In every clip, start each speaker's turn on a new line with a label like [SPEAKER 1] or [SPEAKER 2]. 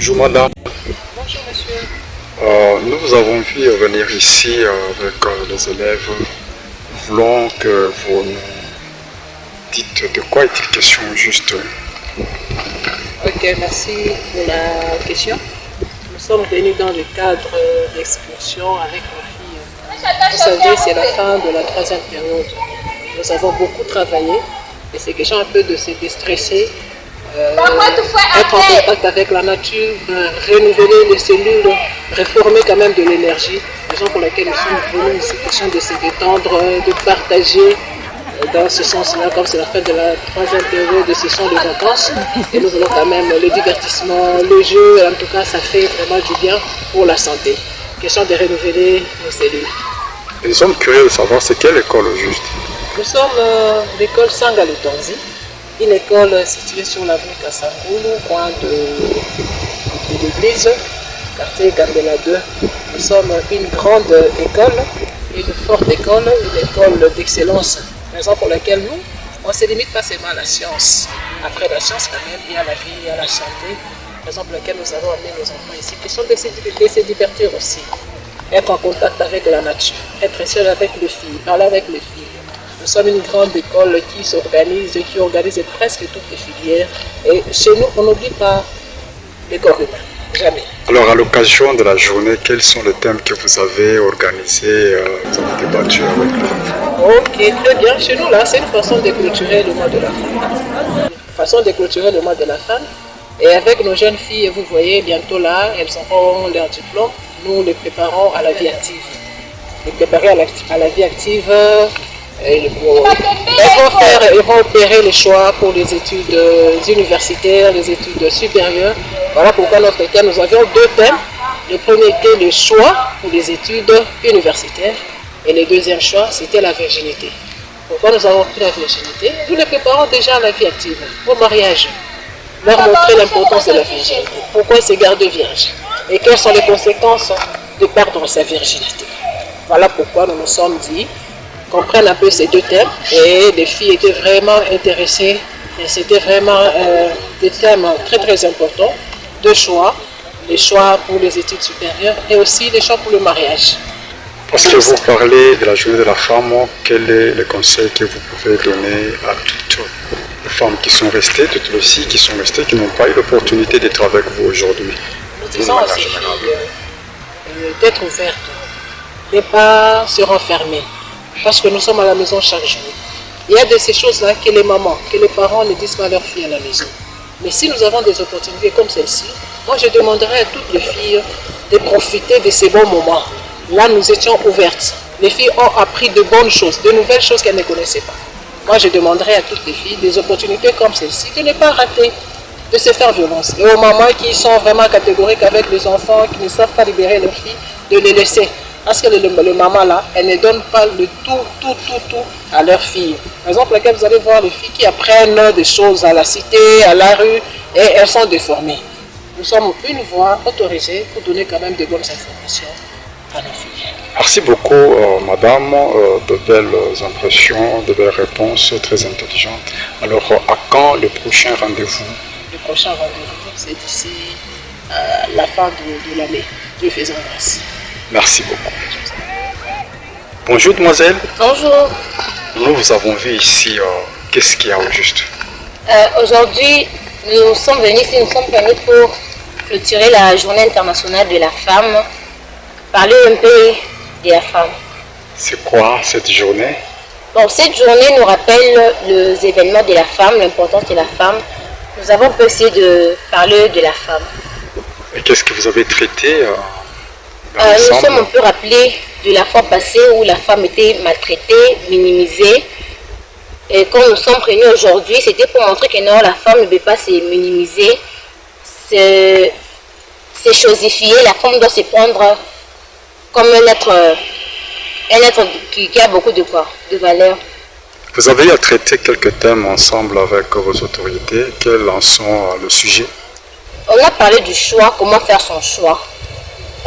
[SPEAKER 1] Bonjour madame.
[SPEAKER 2] Bonjour monsieur.
[SPEAKER 1] Nous vous avons vu venir ici avec les élèves. Nous voulons que vous nous dites de quoi est-il question juste.
[SPEAKER 2] Ok, merci pour la question. Nous sommes venus dans le cadre d'excursion avec nos filles. Vous savez, c'est la fin de la 3e période. Nous avons beaucoup travaillé et c'est question un peu de se déstresser, être en contact avec la nature, renouveler les cellules, réformer quand même de l'énergie. Raison pour laquelle nous sommes venus, c'est question de se détendre, de partager dans ce sens-là, comme c'est la fin de la 3e période, ce sont les vacances. Et nous voulons quand même le divertissement, le jeu, en tout cas ça fait vraiment du bien pour la santé. Question de renouveler nos cellules.
[SPEAKER 1] Et nous sommes curieux de savoir c'est quelle école au juste.
[SPEAKER 2] Nous sommes l'école Sangaletonzi, une école située sur l'avenue Kassangoulou, coin de l'église, quartier Gambela 2. Nous sommes une grande école, une forte école, une école d'excellence. Raison pour laquelle nous, on ne se limite pas seulement à la science. Après la science, quand même, il y a la vie, il y a la santé. Raison pour laquelle nous avons amené nos enfants ici. Question de se divertir aussi. Être en contact avec la nature, être seul avec les filles, parler avec les filles. Nous sommes une grande école qui s'organise, qui organise presque toutes les filières. Et chez nous, on n'oublie pas les corps humains. Jamais.
[SPEAKER 1] Alors à l'occasion de la journée, quels sont les thèmes que vous avez organisés, vous avez débattu avec les enfants?
[SPEAKER 2] Ok, très bien. Chez nous, là, c'est une façon de clôturer le mois de la femme. Une façon de clôturer le mois de la femme. Et avec nos jeunes filles, vous voyez, bientôt là, elles auront leur diplôme. Nous les préparons à la vie active. Les préparer à la vie active. Elles vont opérer les choix pour les études universitaires, les études supérieures. Voilà pourquoi notre thème, nous avions 2 thèmes. Le premier était le choix pour les études universitaires et le deuxième choix, c'était la virginité. Pourquoi nous avons pris la virginité? Nous les préparons déjà à la vie active, au mariage. Leur montrer l'importance de la virginité. Pourquoi se garder vierge? Et quelles sont les conséquences de perdre sa virginité? Voilà pourquoi nous nous sommes dit qu'on prenne un peu ces 2 thèmes. Et les filles étaient vraiment intéressées. Et c'était vraiment des thèmes très très importants. 2 choix. Les choix pour les études supérieures et aussi les choix pour le mariage.
[SPEAKER 1] Parce que vous parlez de la journée de la femme, quel est le conseil que vous pouvez donner à toutes les femmes qui sont restées, toutes les filles qui sont restées, qui n'ont pas eu l'opportunité d'être avec vous aujourd'hui?
[SPEAKER 2] Nous disons à ces filles d'être ouvertes, de ne pas se renfermer, parce que nous sommes à la maison chaque jour. Il y a de ces choses-là que les mamans, que les parents ne disent pas à leurs filles à la maison. Mais si nous avons des opportunités comme celle-ci, moi je demanderais à toutes les filles de profiter de ces bons moments. Là, nous étions ouvertes. Les filles ont appris de bonnes choses, de nouvelles choses qu'elles ne connaissaient pas. Moi, je demanderais à toutes les filles des opportunités comme celle-ci de ne pas rater, de se faire violence. Et aux mamans qui sont vraiment catégoriques avec les enfants, qui ne savent pas libérer leurs filles, de les laisser. Parce que le maman là, elle ne donne pas le tout à leurs filles. Par exemple, laquelle vous allez voir les filles qui apprennent des choses à la cité, à la rue, et elles sont déformées. Nous sommes une voie autorisée pour donner quand même de bonnes informations à nos filles.
[SPEAKER 1] Merci beaucoup, madame, de belles impressions, de belles réponses très intelligentes. Alors, à quand le prochain rendez-vous?
[SPEAKER 2] Le prochain rendez-vous, c'est d'ici la fin de l'année. Dieu faisant grâce.
[SPEAKER 1] Merci beaucoup. Bonjour, demoiselle.
[SPEAKER 3] Bonjour.
[SPEAKER 1] Nous vous avons vu ici. Qu'est-ce qu'il y a au juste?
[SPEAKER 3] Aujourd'hui, nous sommes venus pour clôturer la journée internationale de la femme, parler un peu de la femme.
[SPEAKER 1] C'est quoi cette journée?
[SPEAKER 3] Bon, cette journée nous rappelle les événements de la femme, l'importance de la femme. Nous avons essayé de parler de la femme.
[SPEAKER 1] Et qu'est-ce que vous avez traité
[SPEAKER 3] nous sommes un peu rappelés de la fois passée où la femme était maltraitée, minimisée. Et quand nous sommes réunis aujourd'hui, c'était pour montrer que non, la femme ne peut pas se minimiser, se chosifier. La femme doit se prendre comme un être qui a beaucoup de valeur.
[SPEAKER 1] Vous avez eu à traiter quelques thèmes ensemble avec vos autorités. Quels en sont le sujet?
[SPEAKER 3] On a parlé du choix, comment faire son choix.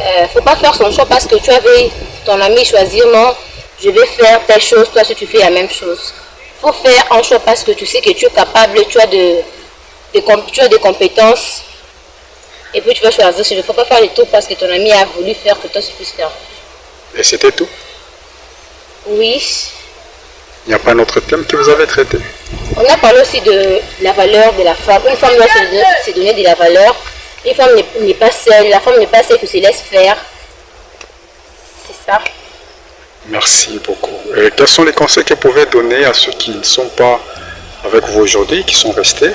[SPEAKER 3] Il ne faut pas faire son choix parce que tu avais ton ami choisir, non, je vais faire telle chose, toi si tu fais la même chose. Il faut faire un choix parce que tu sais que tu es capable, tu as des compétences Et puis tu vas choisir, il ne faut pas faire le tout parce que ton ami a voulu faire que toi tu puisses faire.
[SPEAKER 1] Et c'était tout?
[SPEAKER 3] Oui.
[SPEAKER 1] Il n'y a pas un autre thème que vous avez traité?
[SPEAKER 3] On a parlé aussi de la valeur de la femme. Une femme doit se donner de la valeur. Une femme n'est pas seule. La femme n'est pas celle qui se laisse faire. C'est ça.
[SPEAKER 1] Merci beaucoup. Et quels sont les conseils que vous pouvez donner à ceux qui ne sont pas avec vous aujourd'hui, qui sont restés?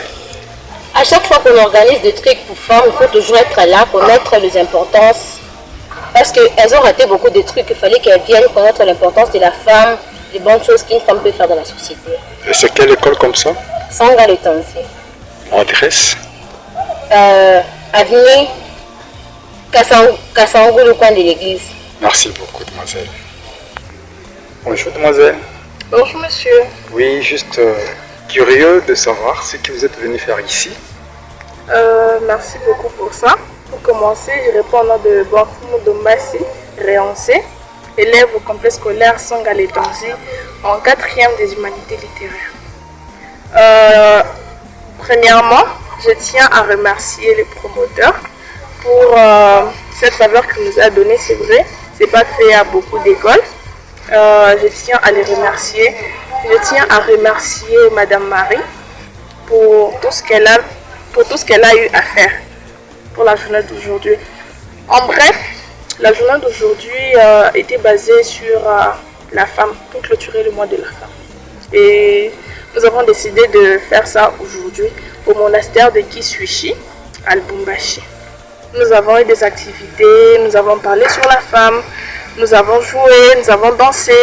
[SPEAKER 3] À chaque fois qu'on organise des trucs pour femmes, il faut toujours être là, connaître les importances. Parce qu'elles ont raté beaucoup de trucs. Il fallait qu'elles viennent connaître l'importance de la femme, les bonnes choses qu'une femme peut faire dans la société.
[SPEAKER 1] Et c'est quelle école comme ça?
[SPEAKER 3] Sanga le Tanzi.
[SPEAKER 1] Adresse?
[SPEAKER 3] Avenue Kassango, le coin de l'église.
[SPEAKER 1] Merci beaucoup, demoiselle. Bonjour, demoiselle.
[SPEAKER 4] Bonjour, monsieur.
[SPEAKER 1] Oui, juste curieux de savoir ce que vous êtes venu faire ici.
[SPEAKER 4] Merci beaucoup pour ça. Pour commencer, je réponds au nom de Boafumo Dombassi, Réancé, élève au complexe scolaire Sanga le Tanzi en 4e des humanités littéraires. Premièrement, je tiens à remercier les promoteurs pour cette faveur qu'il nous a donnée, c'est vrai. C'est pas fait à beaucoup d'écoles. Je tiens à les remercier. Je tiens à remercier Madame Marie pour tout ce qu'elle a eu à faire pour la journée d'aujourd'hui. En bref, la journée d'aujourd'hui était basée sur la femme, pour clôturer le mois de la femme. Et nous avons décidé de faire ça aujourd'hui au monastère de Kisuichi, à Lubumbashi. Nous avons eu des activités, nous avons parlé sur la femme, nous avons joué, nous avons dansé.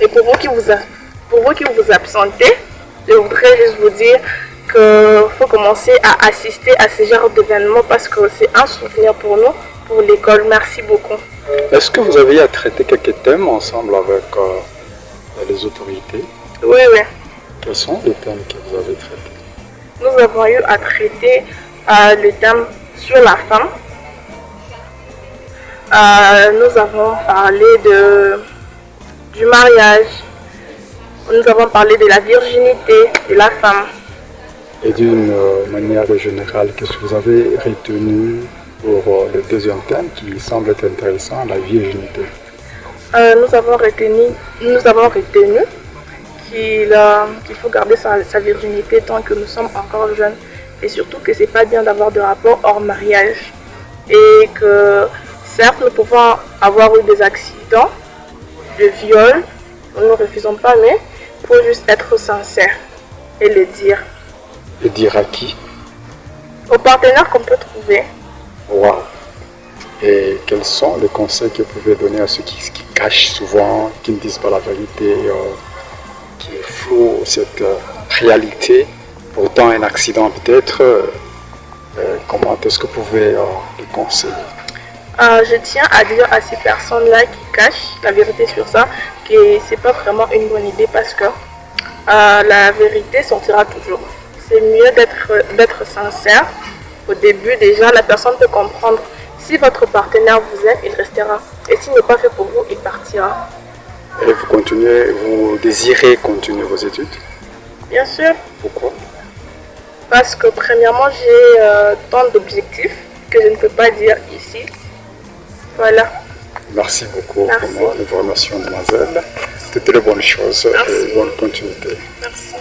[SPEAKER 4] Et pour vous qui vous absentez, je voudrais juste vous dire qu'il faut commencer à assister à ce genre d'événements parce que c'est un souvenir pour nous, pour l'école. Merci beaucoup.
[SPEAKER 1] Est-ce que vous avez à traiter quelques thèmes ensemble avec les autorités?
[SPEAKER 4] Oui, oui.
[SPEAKER 1] Quels sont les thèmes que vous avez traités?
[SPEAKER 4] Nous avons eu à traiter le thème sur la femme. Nous avons parlé du mariage. Nous avons parlé de la virginité de la femme.
[SPEAKER 1] Et d'une manière générale, qu'est-ce que vous avez retenu pour le deuxième thème qui semble être intéressant, la virginité?
[SPEAKER 4] Nous avons retenu qu'il faut garder sa virginité tant que nous sommes encore jeunes. Et surtout que c'est pas bien d'avoir de rapports hors mariage. Et que certes, nous pouvons avoir eu des accidents, de viol, nous ne refusons pas, mais il faut juste être sincère et le dire.
[SPEAKER 1] Et dire à qui?
[SPEAKER 4] Aux partenaires qu'on peut trouver.
[SPEAKER 1] Wow. Et quels sont les conseils que vous pouvez donner à ceux qui cachent souvent, qui ne disent pas la vérité, qui flouent cette réalité? Pourtant, un accident peut-être, comment est-ce que vous pouvez les conseiller?
[SPEAKER 4] Je tiens à dire à ces personnes-là qui cachent la vérité sur ça que c'est pas vraiment une bonne idée parce que la vérité sortira toujours. C'est mieux d'être sincère. Au début, déjà, la personne peut comprendre. Si votre partenaire vous aime, il restera. Et s'il n'est pas fait pour vous, il partira.
[SPEAKER 1] Et vous désirez continuer vos études?
[SPEAKER 4] Bien sûr.
[SPEAKER 1] Pourquoi?
[SPEAKER 4] Parce que premièrement, j'ai tant d'objectifs que je ne peux pas dire ici. Voilà.
[SPEAKER 1] Merci beaucoup.
[SPEAKER 4] Merci.
[SPEAKER 1] Nous vous remercions, mademoiselle. Toutes les bonnes choses.
[SPEAKER 4] Merci.
[SPEAKER 1] Et bonne continuité.
[SPEAKER 4] Merci.